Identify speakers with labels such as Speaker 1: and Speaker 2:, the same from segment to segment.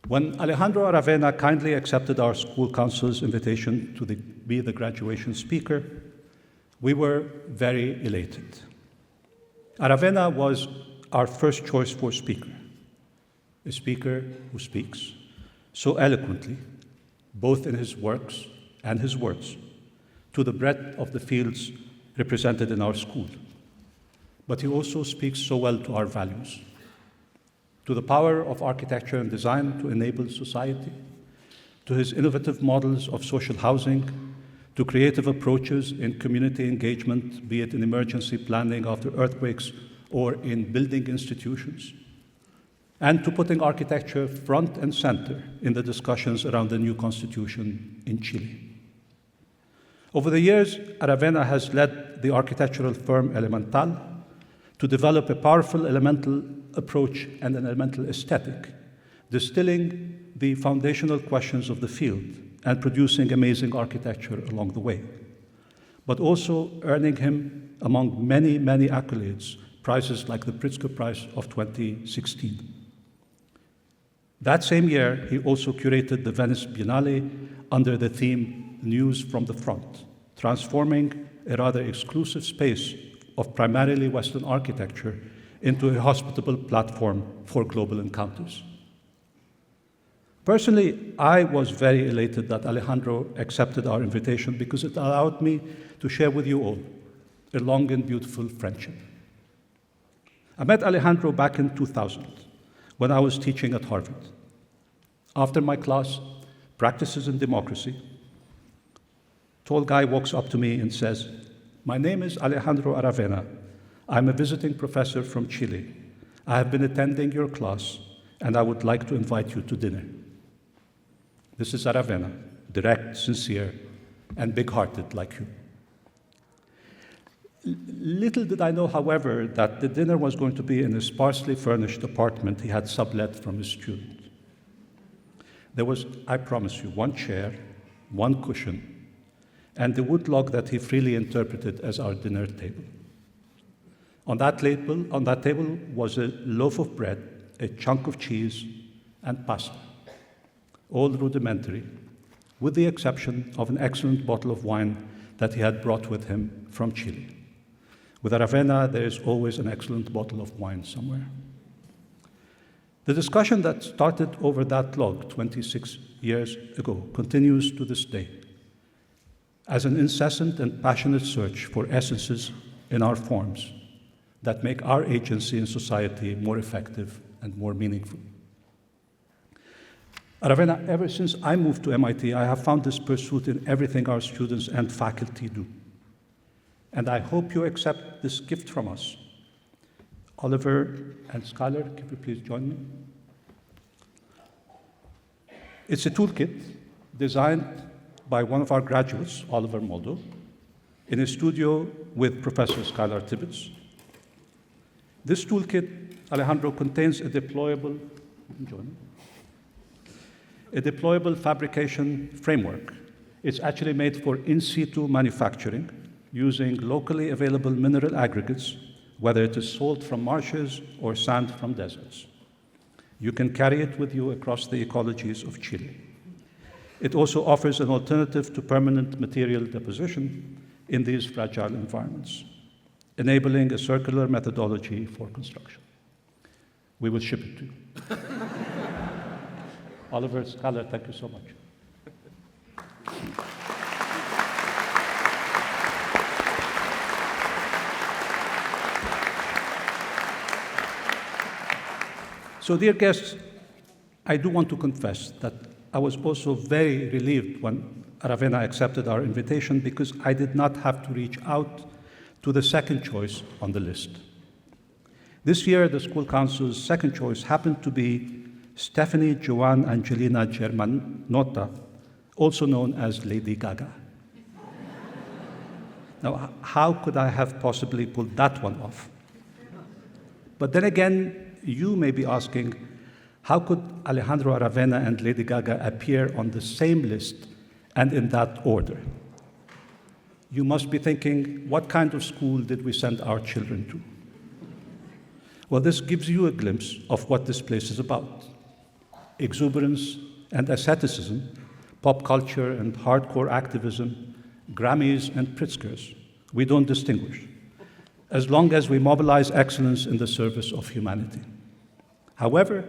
Speaker 1: When Alejandro Aravena kindly accepted our school council's invitation to be the graduation speaker, we were very elated. Aravena was our first choice for speaker, a speaker who speaks so eloquently, both in his works and his words, to the breadth of the fields represented in our school. But he also speaks so well to our values, to the power of architecture and design to enable society, to his innovative models of social housing, to creative approaches in community engagement, be it in emergency planning after earthquakes or in building institutions, and to putting architecture front and center in the discussions around the new constitution in Chile. Over the years, Aravena has led the architectural firm Elemental to develop a powerful elemental approach and an elemental aesthetic, distilling the foundational questions of the field and producing amazing architecture along the way, but also earning him, among many, many accolades, prizes like the Pritzker Prize of 2016. That same year, he also curated the Venice Biennale under the theme News from the Front, transforming a rather exclusive space of primarily Western architecture into a hospitable platform for global encounters. Personally, I was very elated that Alejandro accepted our invitation because it allowed me to share with you all a long and beautiful friendship. I met Alejandro back in 2000 when I was teaching at Harvard. After my class, Practices in Democracy, tall guy walks up to me and says, "My name is Alejandro Aravena. I'm a visiting professor from Chile. I have been attending your class, and I would like to invite you to dinner." This is Aravena, direct, sincere, and big-hearted like you. Little did I know, however, that the dinner was going to be in a sparsely furnished apartment he had sublet from his student. There was, I promise you, one chair, one cushion, and the wood log that he freely interpreted as our dinner table. On that table was a loaf of bread, a chunk of cheese, and pasta, all rudimentary, with the exception of an excellent bottle of wine that he had brought with him from Chile. With Aravena, there is always an excellent bottle of wine somewhere. The discussion that started over that log 26 years ago continues to this day as an incessant and passionate search for essences in our forms that make our agency in society more effective and more meaningful. Aravena, ever since I moved to MIT, I have found this pursuit in everything our students and faculty do. And I hope you accept this gift from us. Oliver and Skylar, can you please join me? It's a toolkit designed by one of our graduates, Oliver Moldo, in a studio with Professor Skylar Tibbets. This toolkit, Alejandro, contains a deployable fabrication framework. It's actually made for in situ manufacturing using locally available mineral aggregates, whether it is salt from marshes or sand from deserts. You can carry it with you across the ecologies of Chile. It also offers an alternative to permanent material deposition in these fragile environments, enabling a circular methodology for construction. We will ship it to you. Oliver, Skylar, thank you so much. So, dear guests, I do want to confess that I was also very relieved when Aravena accepted our invitation because I did not have to reach out to the second choice on the list. This year, the school council's second choice happened to be Stephanie Joanne Angelina Germanotta, also known as Lady Gaga. Now, how could I have possibly pulled that one off? But then again, you may be asking, how could Alejandro Aravena and Lady Gaga appear on the same list and in that order? You must be thinking, what kind of school did we send our children to? Well, this gives you a glimpse of what this place is about. exuberance and asceticism, pop culture and hardcore activism, Grammys and Pritzkers. We don't distinguish, as long as we mobilize excellence in the service of humanity. However,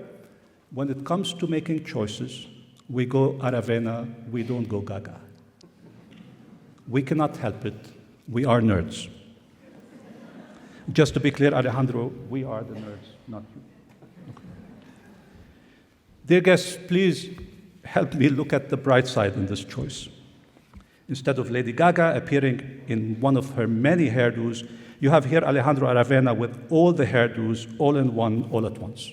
Speaker 1: when it comes to making choices, we go Aravena, we don't go Gaga. We cannot help it. We are nerds. Just to be clear, Alejandro, we are the nerds, not you. Okay. Dear guests, please help me look at the bright side in this choice. Instead of Lady Gaga appearing in one of her many hairdos, you have here Alejandro Aravena with all the hairdos, all in one, all at once.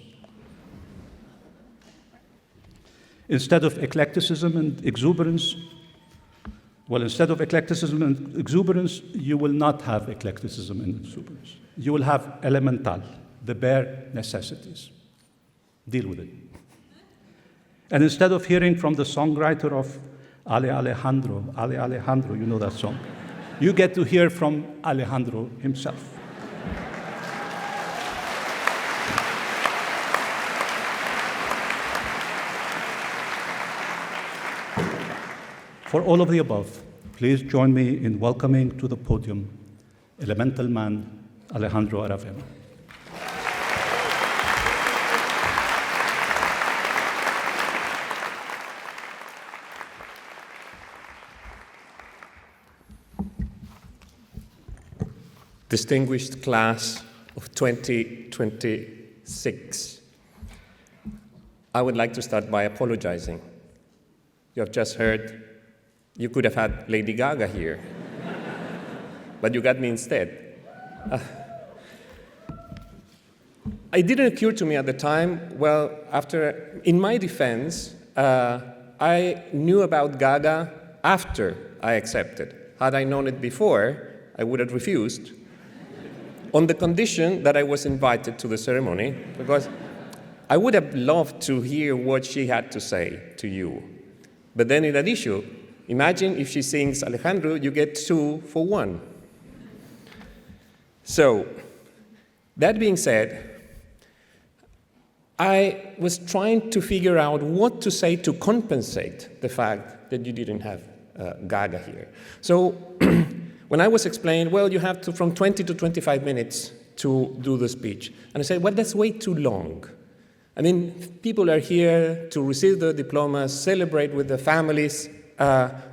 Speaker 1: Instead of eclecticism and exuberance, you will not have eclecticism and exuberance. You will have elemental, the bare necessities. Deal with it. And instead of hearing from the songwriter of Alejandro, you know that song, you get to hear from Alejandro himself. For all of the above, please join me in welcoming to the podium elemental man Alejandro Aravena.
Speaker 2: Distinguished class of 2026, I would like to start by apologizing. You have just heard you could have had Lady Gaga here, but you got me instead. It didn't occur to me at the time, in my defense, I knew about Gaga after I accepted. Had I known it before, I would have refused, on the condition that I was invited to the ceremony, because I would have loved to hear what she had to say to you. But then in addition, imagine if she sings Alejandro, you get 2 for 1. So, that being said, I was trying to figure out what to say to compensate the fact that you didn't have Gaga here. So, when I was explained, you have to from 20 to 25 minutes to do the speech. And I said, that's way too long. I mean, people are here to receive their diplomas, celebrate with their families.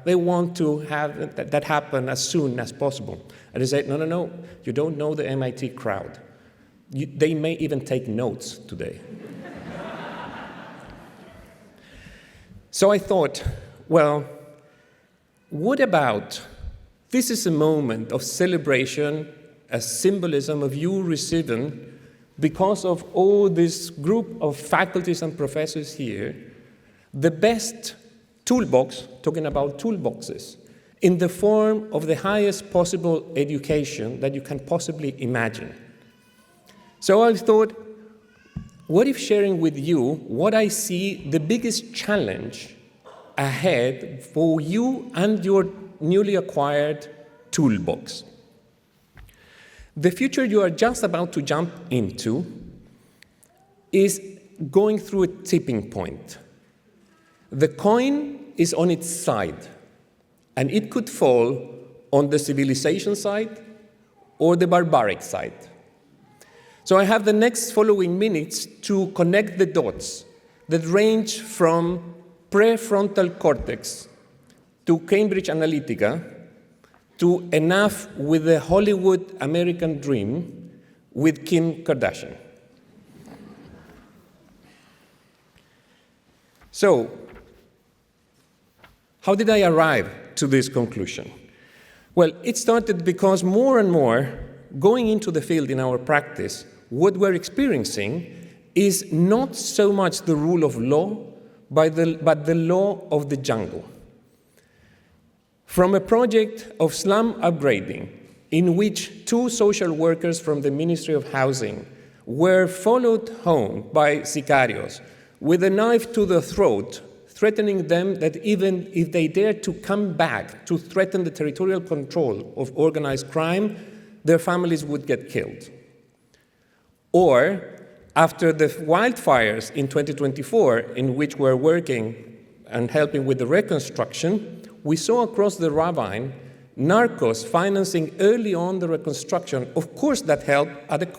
Speaker 2: They want to have that happen as soon as possible. And I said, no, you don't know the MIT crowd. They may even take notes today. So I thought, what about this is a moment of celebration, a symbolism of you receiving, because of all this group of faculties and professors here, the best toolbox, talking about toolboxes, in the form of the highest possible education that you can possibly imagine. So I thought, what if sharing with you what I see the biggest challenge ahead for you and your newly acquired toolbox? The future you are just about to jump into is going through a tipping point. The coin is on its side, and it could fall on the civilization side or the barbaric side. So I have the next following minutes to connect the dots that range from prefrontal cortex to Cambridge Analytica to enough with the Hollywood American dream with Kim Kardashian. So, how did I arrive to this conclusion? Well, it started because more and more, going into the field in our practice, what we're experiencing is not so much the rule of law, but the law of the jungle. From a project of slum upgrading, in which 2 social workers from the Ministry of Housing were followed home by sicarios with a knife to the throat, threatening them that even if they dared to come back to threaten the territorial control of organized crime, their families would get killed. Or after the wildfires in 2024, in which we're working and helping with the reconstruction, we saw across the ravine narcos financing early on the reconstruction. Of course, that helped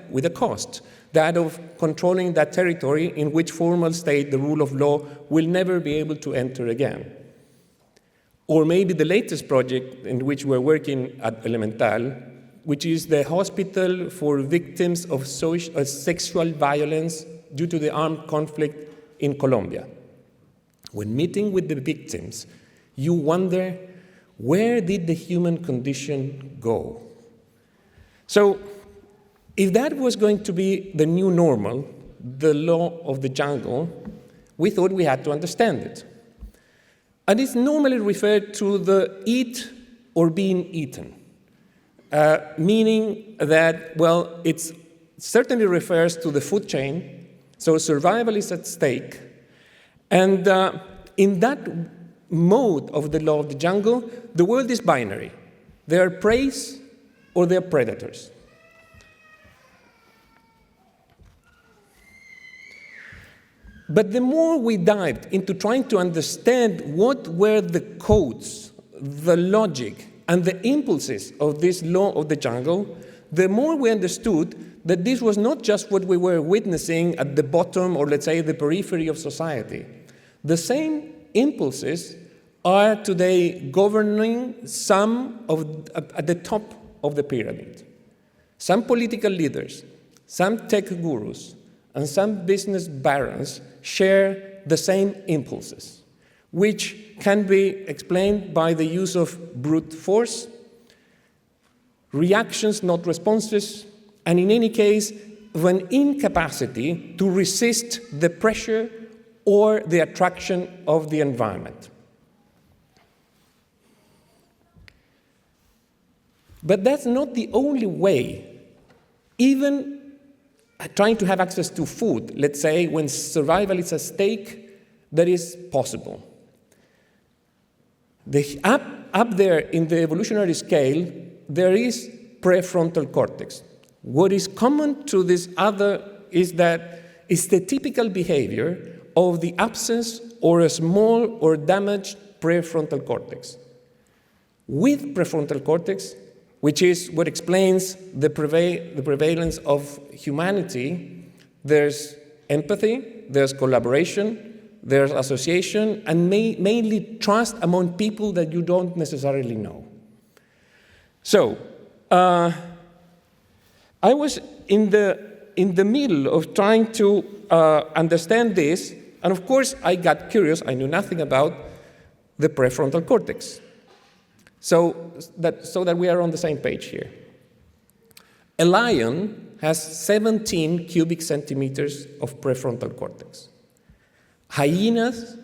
Speaker 2: with a cost, that of controlling that territory in which formal state, the rule of law, will never be able to enter again. Or maybe the latest project in which we're working at Elemental, which is the hospital for victims of sexual violence due to the armed conflict in Colombia. When meeting with the victims, you wonder, where did the human condition go? So, if that was going to be the new normal, the law of the jungle, we thought we had to understand it. And it's normally referred to the eat or being eaten, meaning that, well, it certainly refers to the food chain, so survival is at stake. And in that mode of the law of the jungle, the world is binary. They are prey or they are predators. But the more we dived into trying to understand what were the codes, the logic, and the impulses of this law of the jungle, the more we understood that this was not just what we were witnessing at the bottom or, let's say, the periphery of society. The same impulses are today governing some at the top of the pyramid. Some political leaders, some tech gurus, and some business barons share the same impulses, which can be explained by the use of brute force, reactions, not responses, and in any case, of an incapacity to resist the pressure or the attraction of the environment. But that's not the only way. Even trying to have access to food, let's say, when survival is at stake, that is possible. Up there in the evolutionary scale, there is prefrontal cortex. What is common to this other is that it's the typical behavior of the absence or a small or damaged prefrontal cortex. With prefrontal cortex, which is what explains the prevalence of humanity, there's empathy, there's collaboration, there's association, and mainly trust among people that you don't necessarily know. So, I was in the middle of trying to understand this, and of course I got curious. I knew nothing about the prefrontal cortex. So that we are on the same page here. A lion has 17 cubic centimeters of prefrontal cortex. Hyenas,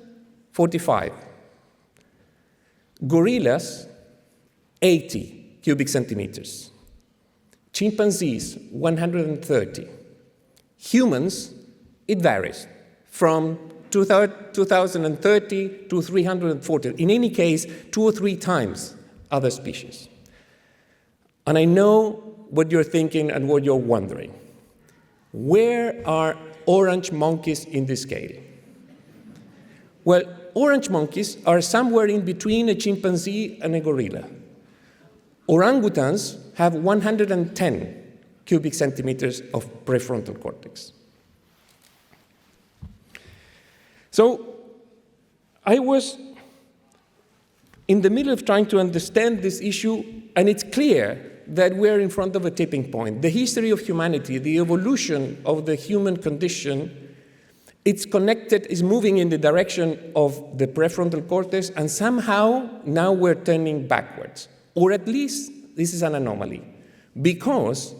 Speaker 2: 45. Gorillas, 80 cubic centimeters. Chimpanzees, 130. Humans, it varies from 2030 to 340. In any case, 2 or 3 times other species. And I know what you're thinking and what you're wondering. Where are orange monkeys in this scale? Well, orange monkeys are somewhere in between a chimpanzee and a gorilla. Orangutans have 110 cubic centimeters of prefrontal cortex. So I was in the middle of trying to understand this issue, and it's clear that we're in front of a tipping point. The history of humanity, the evolution of the human condition, it's connected, is moving in the direction of the prefrontal cortex, and somehow now we're turning backwards. Or at least this is an anomaly, because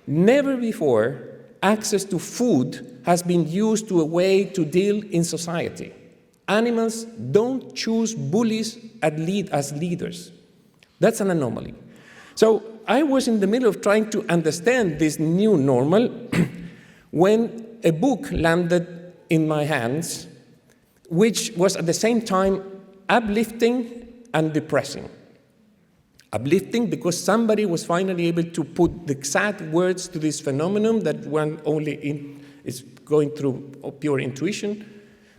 Speaker 2: never before access to food has been used to a way to deal in society. Animals don't choose bullies as leaders. That's an anomaly. So I was in the middle of trying to understand this new normal when a book landed in my hands, which was at the same time uplifting and depressing. Uplifting because somebody was finally able to put the exact words to this phenomenon that one only It's going through pure intuition.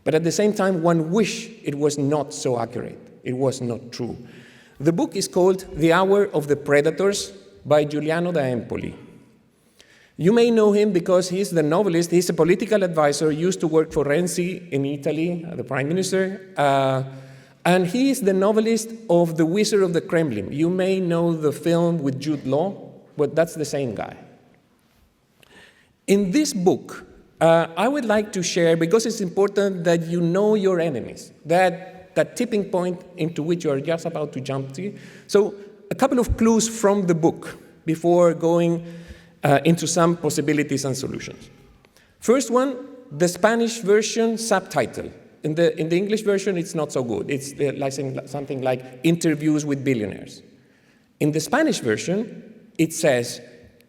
Speaker 2: But at the same time, one wish it was not so accurate. It was not true. The book is called The Hour of the Predators by Giuliano da Empoli. You may know him because he's the novelist. He's a political advisor, used to work for Renzi in Italy, the prime minister. And he is the novelist of The Wizard of the Kremlin. You may know the film with Jude Law, but that's the same guy. In this book, I would like to share, because it's important that you know your enemies, that tipping point into which you are just about to jump to. So a couple of clues from the book before going into some possibilities and solutions. First one, the Spanish version subtitle. In the English version, it's not so good. It's like something like interviews with billionaires. In the Spanish version, it says,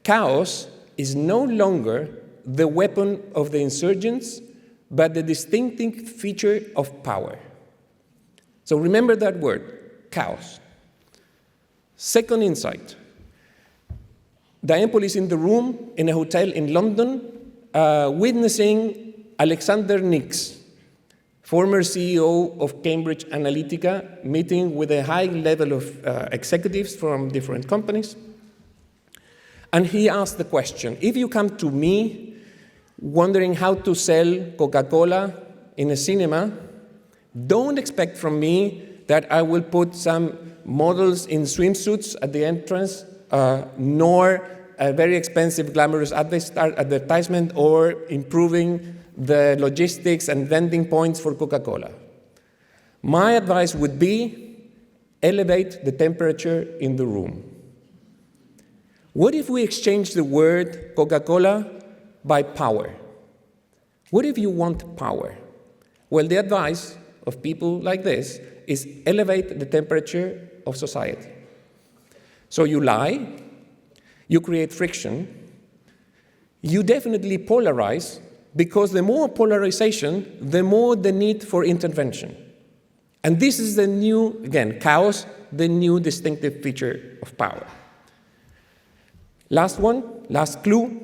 Speaker 2: chaos is no longer the weapon of the insurgents, but the distinctive feature of power. So remember that word, chaos. Second insight. Da Empoli is in the room in a hotel in London, witnessing Alexander Nix, former CEO of Cambridge Analytica, meeting with a high level of executives from different companies. And he asked the question, if you come to me wondering how to sell Coca-Cola in a cinema, don't expect from me that I will put some models in swimsuits at the entrance, nor a very expensive, glamorous advertisement, or improving the logistics and vending points for Coca-Cola. My advice would be, elevate the temperature in the room. What if we exchange the word Coca-Cola by power? What if you want power? Well, the advice of people like this is elevate the temperature of society. So you lie, you create friction, you definitely polarize, because the more polarization, the more the need for intervention. And this is the new, again, chaos, the new distinctive feature of power. Last one, last clue.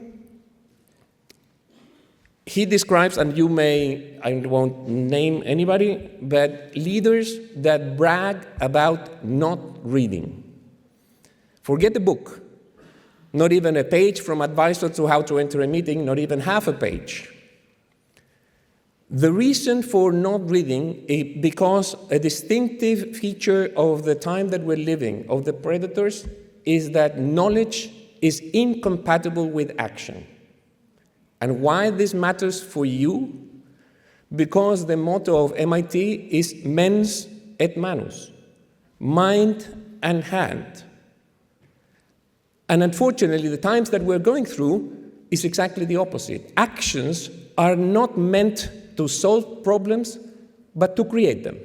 Speaker 2: He describes, and you may, I won't name anybody, but leaders that brag about not reading. Forget the book. Not even a page from Advisor to How to Enter a Meeting, not even half a page. The reason for not reading is because a distinctive feature of the time that we're living, of the predators, is that knowledge is incompatible with action. And why this matters for you? Because the motto of MIT is mens et manus, mind and hand. And unfortunately, the times that we're going through is exactly the opposite. Actions are not meant to solve problems, but to create them.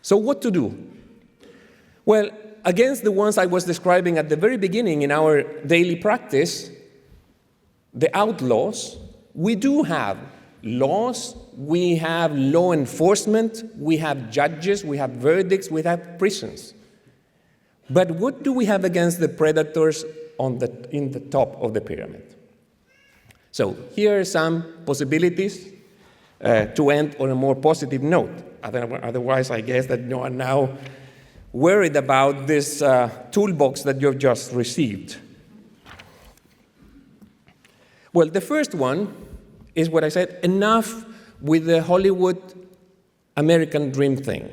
Speaker 2: So what to do? Well, against the ones I was describing at the very beginning in our daily practice, the outlaws, we do have laws, we have law enforcement, we have judges, we have verdicts, we have prisons. But what do we have against the predators in the top of the pyramid? So here are some possibilities to end on a more positive note. Otherwise, I guess that you are now worried about this toolbox that you've just received. Well, the first one is what I said, enough with the Hollywood American dream thing.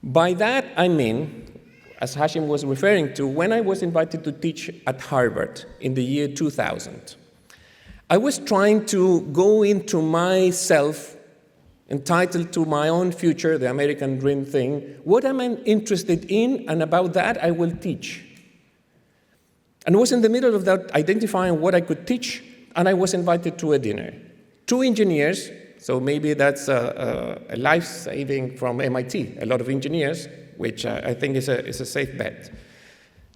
Speaker 2: By that, I mean, as Hashim was referring to, when I was invited to teach at Harvard in the year 2000, I was trying to go into myself, entitled to my own future, the American dream thing. What am I interested in? And about that, I will teach. And I was in the middle of that, identifying what I could teach, and I was invited to a dinner. 2 engineers, so maybe that's a life-saving from MIT, a lot of engineers, which I think is a safe bet.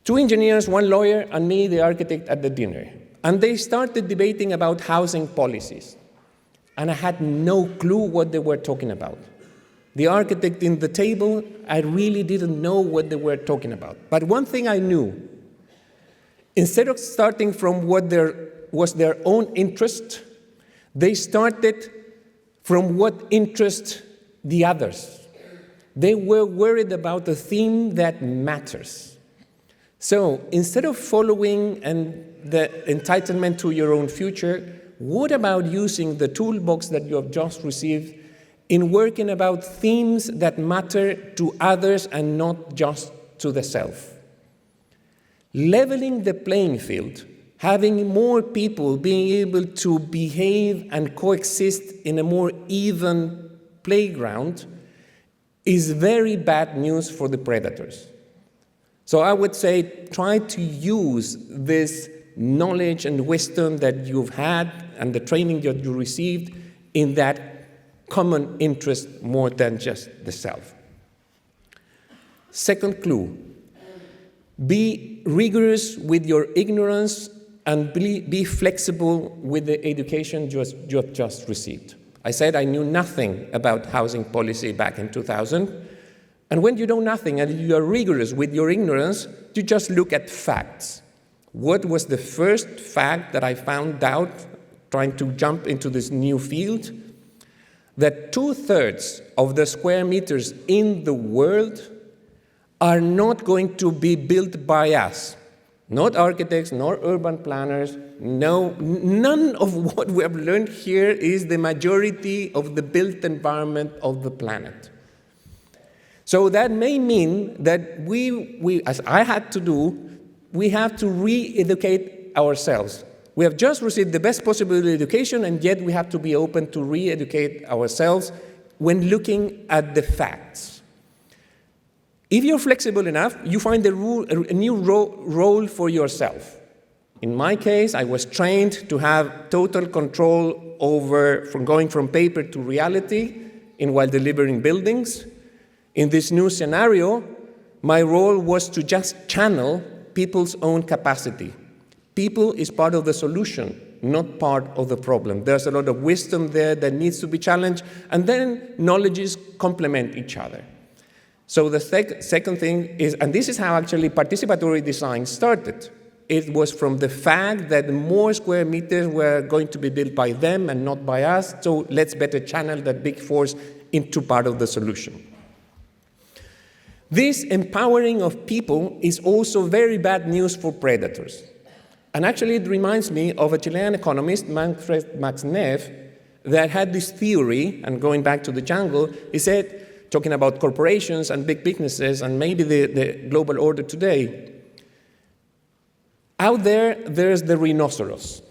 Speaker 2: 2 engineers, 1 lawyer, and me, the architect, at the dinner. And they started debating about housing policies. And I had no clue what they were talking about. The architect in the table, I really didn't know what they were talking about. But one thing I knew, instead of starting from what their was their own interest. They started from what interests the others. They were worried about the theme that matters. So instead of following the entitlement to your own future, what about using the toolbox that you have just received in working about themes that matter to others and not just to the self? Leveling the playing field, having more people being able to behave and coexist in a more even playground is very bad news for the predators. So I would say try to use this knowledge and wisdom that you've had and the training that you received in that common interest more than just the self. Second clue, be rigorous with your ignorance and be flexible with the education you have just received. I said I knew nothing about housing policy back in 2000. And when you know nothing and you are rigorous with your ignorance, you just look at facts. What was the first fact that I found out trying to jump into this new field? That 2/3 of the square meters in the world are not going to be built by us. Not architects, nor urban planners. No, none of what we have learned here is the majority of the built environment of the planet. So that may mean that we, as I had to do, we have to re-educate ourselves. We have just received the best possible education, and yet we have to be open to re-educate ourselves when looking at the facts. If you're flexible enough, you find a new role for yourself. In my case, I was trained to have total control over from going from paper to reality while delivering buildings. In this new scenario, my role was to just channel people's own capacity. People is part of the solution, not part of the problem. There's a lot of wisdom there that needs to be challenged, and then knowledges complement each other. So the second thing is, and this is how actually participatory design started. It was from the fact that more square meters were going to be built by them and not by us, so let's better channel that big force into part of the solution. This empowering of people is also very bad news for predators. And actually it reminds me of a Chilean economist, Manfred Max Neff, that had this theory, and going back to the jungle, he said, talking about corporations and big businesses and maybe the global order today, out there's the rhinoceros.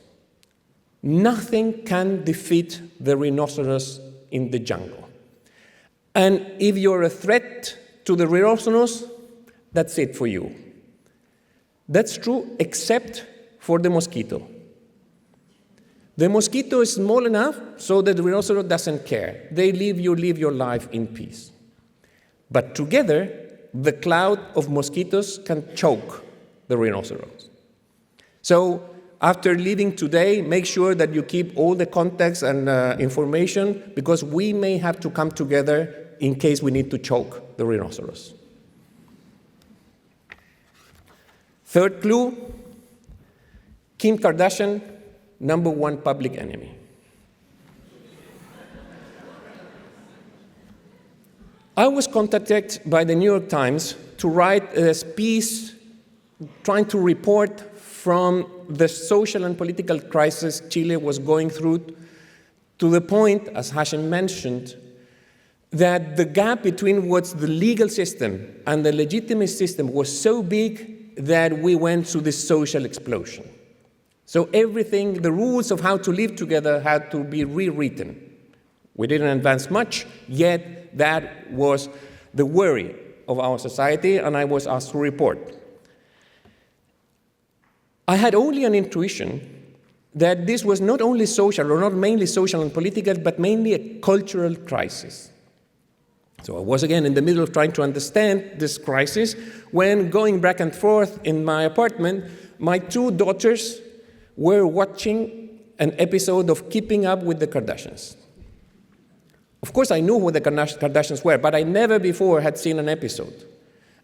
Speaker 2: Nothing can defeat the rhinoceros in the jungle. And if you're a threat to the rhinoceros, that's it for you. That's true except for the mosquito. The mosquito is small enough so that the rhinoceros doesn't care. They leave you live your life in peace. But together, the cloud of mosquitoes can choke the rhinoceros. So after leaving today, make sure that you keep all the context and information, because we may have to come together in case we need to choke the rhinoceros. Third clue, Kim Kardashian, #1 public enemy. I was contacted by the New York Times to write a piece trying to report from the social and political crisis Chile was going through, to the point, as Hashem mentioned, that the gap between what's the legal system and the legitimate system was so big that we went through this social explosion. So everything, the rules of how to live together had to be rewritten. We didn't advance much, yet that was the worry of our society, and I was asked to report. I had only an intuition that this was not only social, or not mainly social and political, but mainly a cultural crisis. So I was again in the middle of trying to understand this crisis when, going back and forth in my apartment, my 2 daughters were watching an episode of Keeping Up with the Kardashians. Of course, I knew who the Kardashians were, but I never before had seen an episode.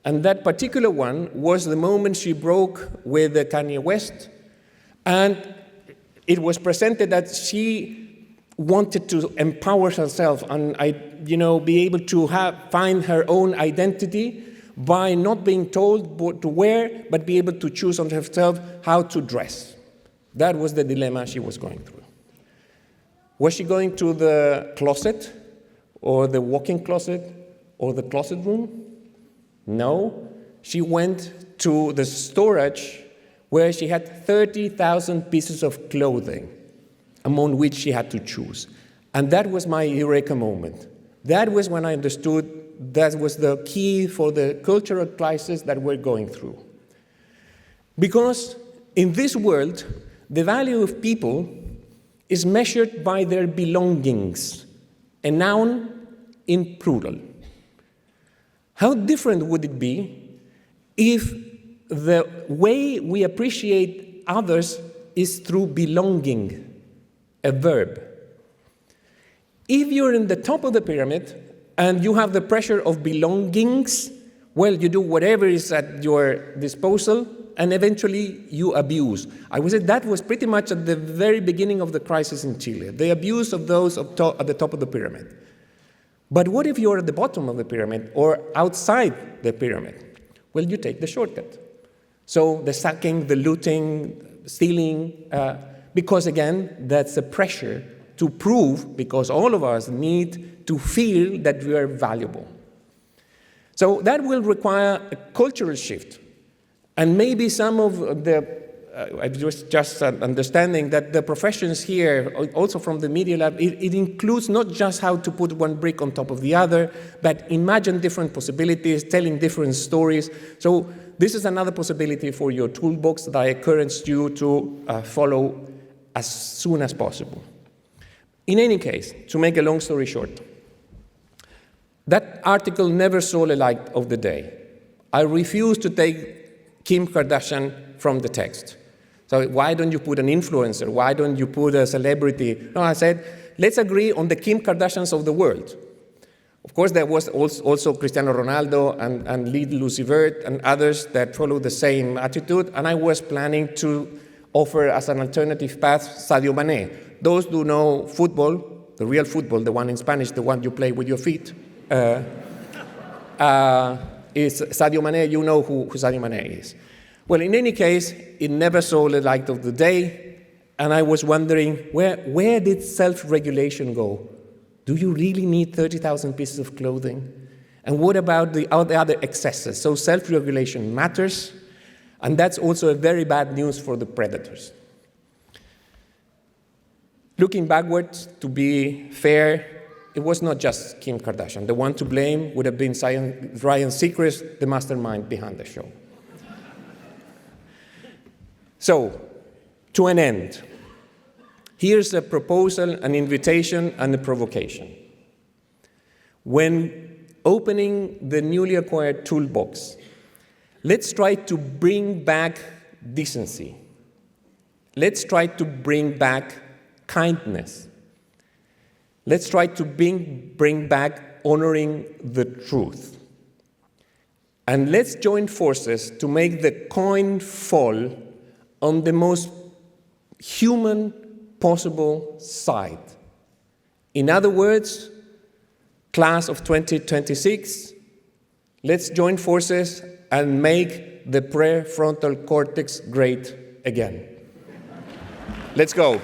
Speaker 2: And that particular one was the moment she broke with Kanye West. And It was presented that she wanted to empower herself and be able to find her own identity by not being told what to wear, but be able to choose on herself how to dress. That was the dilemma she was going through. Was she going to the closet, or the walk-in closet, or the closet room? No. She went to the storage where she had 30,000 pieces of clothing, among which she had to choose. And that was my eureka moment. That was when I understood that was the key for the cultural crisis that we're going through. Because in this world, the value of people is measured by their belongings, a noun in plural. How different would it be if the way we appreciate others is through belonging, a verb? If you're in the top of the pyramid and you have the pressure of belongings, well, you do whatever is at your disposal, and eventually you abuse. I would say that was pretty much at the very beginning of the crisis in Chile, the abuse of those at the top of the pyramid. But what if you're at the bottom of the pyramid or outside the pyramid? Well, you take the shortcut. So the sacking, the looting, stealing, because again, that's a pressure to prove, because all of us need to feel that we are valuable. So that will require a cultural shift. And maybe some of the, I was just understanding that the professions here, also from the Media Lab, it includes not just how to put one brick on top of the other, but imagine different possibilities, telling different stories. So this is another possibility for your toolbox that I encourage you to follow as soon as possible. In any case, to make a long story short, that article never saw the light of the day. I refuse to take Kim Kardashian from the text. So why don't you put an influencer? Why don't you put a celebrity? No, I said, let's agree on the Kim Kardashians of the world. Of course, there was also Cristiano Ronaldo and Lucy Vert and others that follow the same attitude, and I was planning to offer as an alternative path Sadio Mane. Those who know football, the real football, the one in Spanish, the one you play with your feet, is Sadio Mane. You know who Sadio Mane is. Well, in any case, it never saw the light of the day, and I was wondering, where did self-regulation go? Do you really need 30,000 pieces of clothing? And what about the other excesses? So self-regulation matters, and that's also a very bad news for the predators. Looking backwards, to be fair, it was not just Kim Kardashian. The one to blame would have been Ryan Seacrest, the mastermind behind the show. So, to an end, here's a proposal, an invitation, and a provocation. When opening the newly acquired toolbox, let's try to bring back decency. Let's try to bring back kindness. Let's try to bring back honoring the truth. And let's join forces to make the coin fall on the most human possible side. In other words, class of 2026, let's join forces and make the prefrontal cortex great again. Let's go.